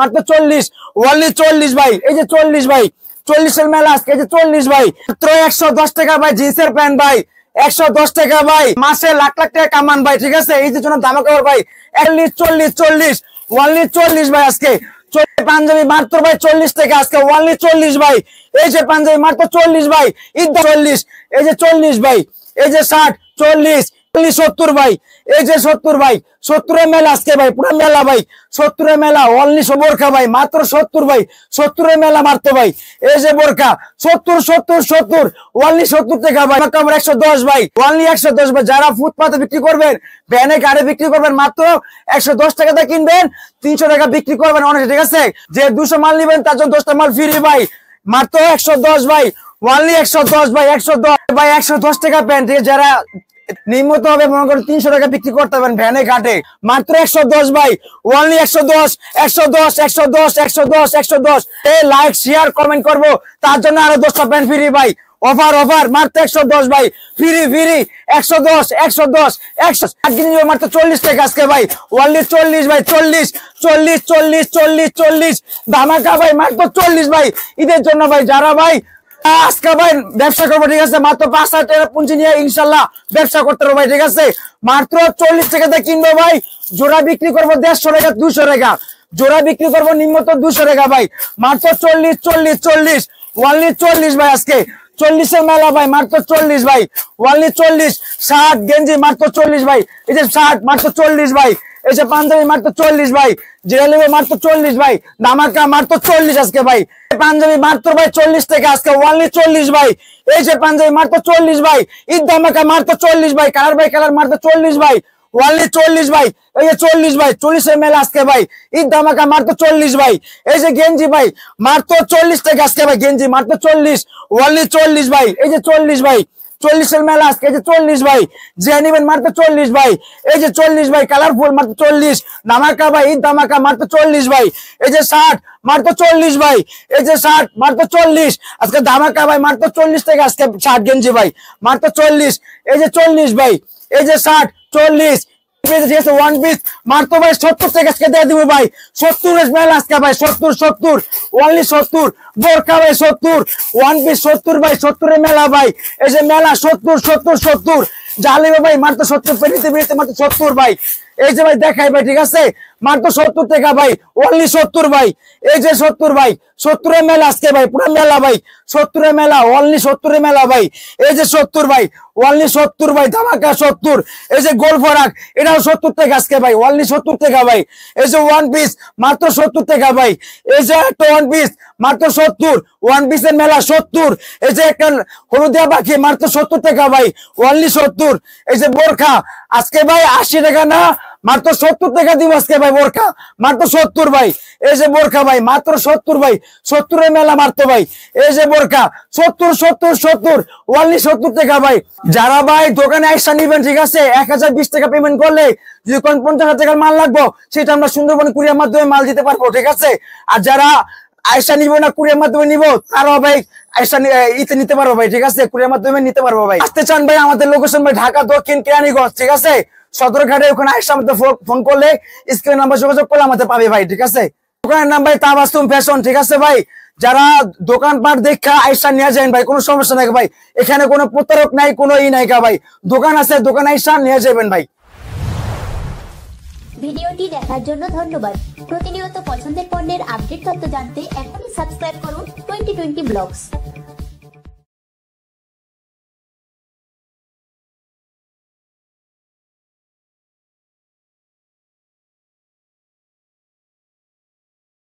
মাত্র 40 ওনলি 40 ভাই এই যে 40 ভাই 40 এর মেলা আজকে এই যে 40 ভাই মাত্র 110 টাকা ভাই জিন্সের প্যান্ট ভাই 110 টাকা ভাই মাসে লাখ লাখ টাকা কামান ভাই ঠিক আছে এই যে জন্য ধামাকা ভাই 40 ওনলি 40 ভাই আজকে পাঞ্জাবি মাত্র ভাই 40 টাকা আজকে ওনলি 40 ভাই এই যে পাঞ্জাবি মাত্র 40 ভাই ঈদ 40 এই যে 40 ভাই এই যে 60 40 70 ভাই এই যে 70 ভাই 70 এর মেলা আজকে ভাই পুরো মেলা ভাই 70 এর মেলা অনলি বোরকা ভাই মাত্র 70 ভাই 70 এর মেলা মারতে ভাই এই যে বোরকা 70 অনলি 70 টাকা ভাই কামর 110 ভাই অনলি 110 ভাই যারা ফুটপাতে বিক্রি করবেন ভ্যানে গাড়ি বিক্রি করবেন মাত্র 110 টাকাতে কিনবেন 300 টাকা বিক্রি করবেন অনেক ঠিক আছে যে 200 মাল নেবেন তার জন্য 10টা মাল ফ্রি ভাই মাত্র 110 ভাই অনলি 110 ভাই 110 ভাই 110 টাকা প্যান্ট যারা নিম্নত হবে মনে করেন 300 টাকা বিক্রি করতে পারেন ভ্যানে ঘাটে মাত্র 110 ভাই অনলি 110 এই লাইক শেয়ার কমেন্ট করব তার জন্য আরো 10টা প্যান্ট ফ্রি ভাই অফার মাত্র 110 ভাই ফ্রি 110 মাত্র 40 টাকা আজকে ভাই অনলি 40 ভাই 40 ধামাকা ভাই মাত্র 40 ভাই ঈদের জন্য ভাই যারা ভাই আজকে ভাই ব্যবসা করবো ঠিক আছে মাত্র 5,000 টাকা পুঁজি নিয়ে ইনশাল্লাহ ব্যবসা করতে পারবো ভাই ঠিক আছে মাত্র 40 টাকাতে কিনবো ভাই জোড়া বিক্রি করবো 150 টাকা 200 টাকা জোড়া বিক্রি করবো নিম্নত 200 টাকা ভাই মাত্র 40 অনলি 40 ভাই আজকে 40 এর মেলা ভাই মাত্র 40 ভাই অনলি 40 60 গেঞ্জি মাত্র 40 ভাই এই যে 60 মাত্র 40 ভাই এই যে পাঞ্জাবি মাত্র 40 ভাই জিরালিবে মাত্র 40 ভাই ধামাকা মাত্র 40 আজকে ভাই পাঞ্জাবি মাত্র ভাই 40 টাকা আজকে অনলি 40 ভাই এই যে পাঞ্জাবি মাত্র 40 ভাই ঈদ ধামাকা মাত্র 40 ভাই কালার মাত্র 40 ভাই অনলি 40 ভাই এই যে 40 ভাই 40 এর মেলা আজকে ভাই ঈদ ধামাকা মাত্র 40 ভাই এই যে গেঞ্জি ভাই মাত্র 40 টাকা আজকে ভাই গেঞ্জি মাত্র 40 অনলি 40 ভাই এই যে 40 ভাই 40 এর মেলা আজকে এই যে 40 ভাই যে নিবেন মাত্র 40 ভাই এই যে 40 ভাই কালারফুল মাত্র 40 ধামাকা ভাই ঈদ ধামাকা মাত্র 40 ভাই এই যে 60 মাত্র 40 ভাই এই যে 60 মাত্র 40 আজকে ধামাকা ভাই মাত্র 40 টাকা আজকে 60 গেঞ্জি ভাই মাত্র 40 এই যে 40 ভাই এই যে 60 40 ওয়ান পিস মাত্র ভাই 70 টাকা আজকে দিয়ে দিব ভাই 70 এর মেলা আজকে ভাই 70 অনলি 70 বোরকা ভাই 70 ওয়ান পিস 70 ভাই 70 এর মেলা ভাই এই যে মেলা 70 জালিবে ভাই মাত্র 70 পেরিতে মাত্র 70 ভাই এই যে ভাই দেখাই ভাই ঠিক আছে মাত্র 70 টাকা ভাই অনলি 70 ভাই এই যে 70 ভাই 70 এর মেলা আজকে ভাই পুরো মেলা ভাই 70 এর মেলা অনলি 70 এর মেলা ভাই এই যে 70 ভাই অনলি 70 ভাই ধামাকা 70 এই যে গোল ফরাক এটাও 70 টাকা আজকে ভাই অনলি 70 টাকা ভাই এই যে ওয়ান পিস মাত্র 70 টাকা ভাই এই যে একটা ওয়ান পিস মাত্র 70 ওয়ান পিসের মেলা 70 এই যে একটা হলুদিয়া পাখি মাত্র 70 টাকা ভাই অনলি 70 এই যে বোরখা আজকে ভাই 80 টাকা না মাত্র 70 টাকা দিব আজকে ভাই বোরখা মাত্র 70 ভাই এই যে বোরখা ভাই মাত্র 70 ভাই 70 এর মেলা মারতো ভাই এই যে বোরখা 70 অনলি 70 টাকা ভাই যারা ভাই দোকানে আইসা নিবেন ঠিক আছে 1020 টাকা পেমেন্ট করলে যদি কোন 50,000 টাকার মাল লাগবে সেটা আমরা সুন্দরবন কুরিয়ার মাধ্যমে মাল দিতে পারবো ঠিক আছে আর যারা আইসা নিব না কুরিয়ার মাধ্যমে নিব তারাও ভাই আইসা ইতে নিতে পারবো ভাই ঠিক আছে কুরিয়ার মাধ্যমে নিতে পারবো ভাই আসতে চান ভাই আমাদের লোকেশন ভাই ঢাকা দক্ষিণ কেরানীগঞ্জ ঠিক আছে সদরঘাটে ওখানে আইসা আমাদের ফোন করলে স্ক্রিন নাম্বার যোগাযোগ করলে আমাদের পাবে ভাই ঠিক আছে দোকানের নাম ভাই তাবাসসুম ফ্যাশন ঠিক আছে ভাই যারা দোকানপাট দেখা আইসা নিয়ে যাবেন ভাই কোনো সমস্যা নাই ভাই এখানে কোনো প্রতারক নাই কোনো নাই ভাই দোকান আছে দোকান আইসা নিয়ে যাবেন ভাই ভিডিওটি দেখার জন্য ধন্যবাদ প্রতিনিয়ত পছন্দের পণ্যের আপডেট তথ্য জানতে এখনই সাবস্ক্রাইব করুন 2020 ব্লগস